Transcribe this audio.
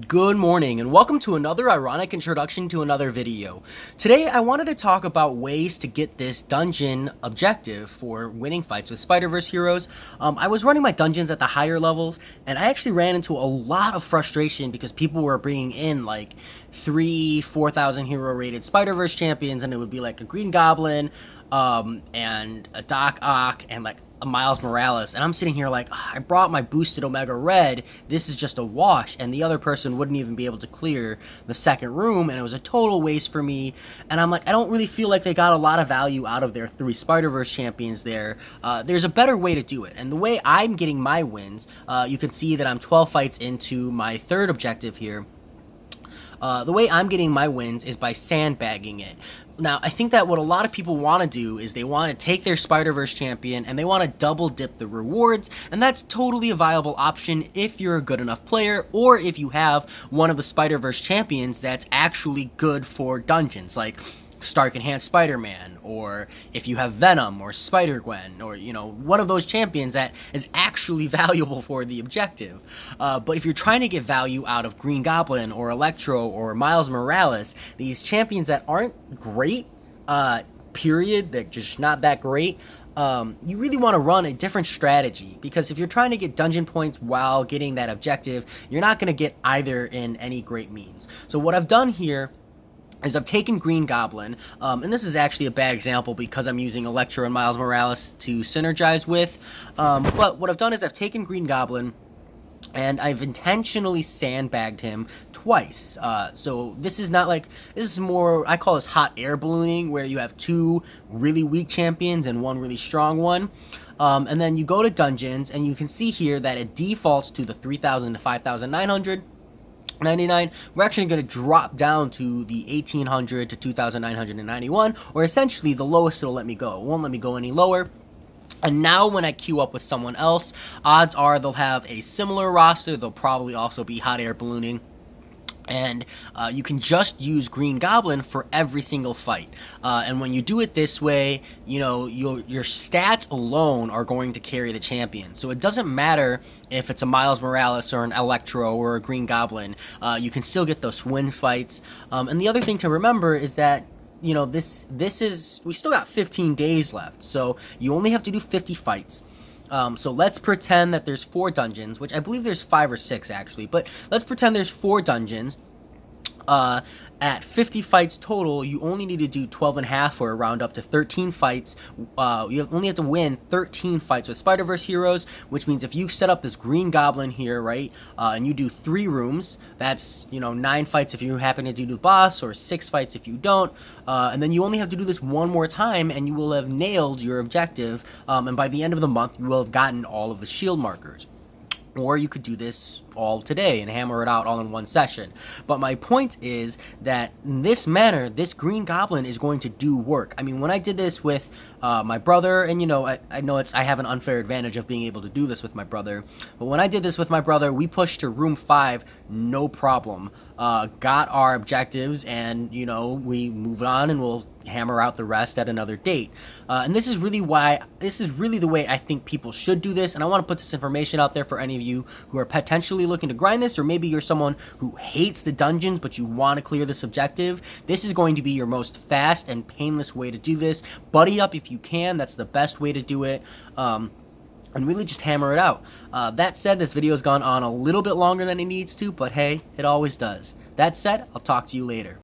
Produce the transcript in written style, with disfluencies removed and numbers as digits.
Good morning and welcome to another ironic introduction to another video. Today I wanted to talk about ways to get this dungeon objective for winning fights with Spiderverse heroes. I was running my dungeons at the higher levels and I actually ran into a lot of frustration because people were bringing in like 4,000 hero rated Spiderverse champions, and it would be like a Green Goblin and a Doc Ock and like a Miles Morales, and I'm sitting here like, I brought my boosted Omega Red, this is just a wash, and the other person wouldn't even be able to clear the second room, and it was a total waste for me, and I'm like, I don't really feel like they got a lot of value out of their 3 Spider-Verse champions there. There's a better way to do it, and the way I'm getting my wins, you can see that I'm 12 fights into my third objective here. The way I'm getting my wins is by sandbagging it. Now, I think that what a lot of people want to do is they want to take their Spider-Verse champion and they want to double dip the rewards, and that's totally a viable option if you're a good enough player, or if you have one of the Spider-Verse champions that's actually good for dungeons, like Stark Enhanced Spider-Man, or if you have Venom or Spider-Gwen, or one of those champions that is actually valuable for the objective. But if you're trying to get value out of Green Goblin or Electro or Miles Morales, these champions that aren't great, period, they're just not that great, you really want to run a different strategy, because if you're trying to get dungeon points while getting that objective, you're not going to get either in any great means. So what I've done here is I've taken Green Goblin, and this is actually a bad example because I'm using Electro and Miles Morales to synergize with, but what I've done is I've taken Green Goblin, and I've intentionally sandbagged him twice. So this is not like, this is more, I call this hot air ballooning, where you have 2 really weak champions and 1 really strong one. And then you go to dungeons, and you can see here that it defaults to the 3,000 to 5,900. 99. We're actually going to drop down to the 1800 to 2991, or essentially the lowest it'll let me go. It won't let me go any lower. And now when I queue up with someone else, odds are they'll have a similar roster. They'll probably also be hot air ballooning. And you can just use Green Goblin for every single fight. And when you do it this way, your stats alone are going to carry the champion. So it doesn't matter if it's a Miles Morales or an Electro or a Green Goblin. You can still get those win fights. And the other thing to remember is that this is, we still got 15 days left. So you only have to do 50 fights. So let's pretend that there's 4 dungeons, which I believe there's 5 or 6 actually, but let's pretend there's 4 dungeons. At 50 fights total, you only need to do 12 and a half, or round up to 13 fights. You only have to win 13 fights with Spider-Verse heroes, which means if you set up this Green Goblin here, right, and you do 3 rooms, that's, 9 fights if you happen to do the boss, or 6 fights if you don't, and then you only have to do this one more time, and you will have nailed your objective, and by the end of the month, you will have gotten all of the shield markers. Or you could do this all today and hammer it out all in one session. But my point is that in this manner, this Green Goblin is going to do work. I mean, when I did this with my brother, and I know I have an unfair advantage of being able to do this with my brother, but when I did this with my brother, we pushed to room 5, no problem. Got our objectives, and we move on, and we'll hammer out the rest at another date. And this is really the way I think people should do this, and I want to put this information out there for any of you who are potentially looking to grind this, or maybe you're someone who hates the dungeons but you want to clear this objective. This is going to be your most fast and painless way to do this. Buddy up if you can, that's the best way to do it. And really just hammer it out. That said, this video has gone on a little bit longer than it needs to, but hey, it always does. That said, I'll talk to you later.